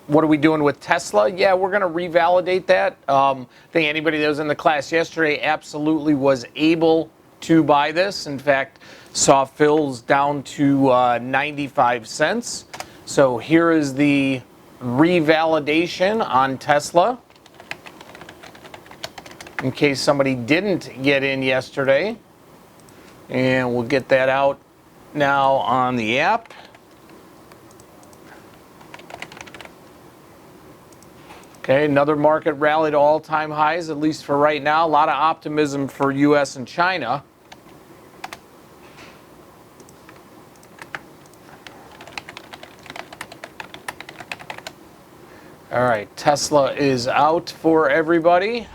what are we doing with Tesla? Yeah, we're going to revalidate that. I think anybody that was in the class yesterday absolutely was able to buy this. In fact, saw fills down to 95 cents. So here is the revalidation on Tesla, in case somebody didn't get in yesterday. And we'll get that out now on the app. Okay, another market rally to all-time highs, at least for right now. A lot of optimism for U.S. and China. All right, Tesla is out for everybody.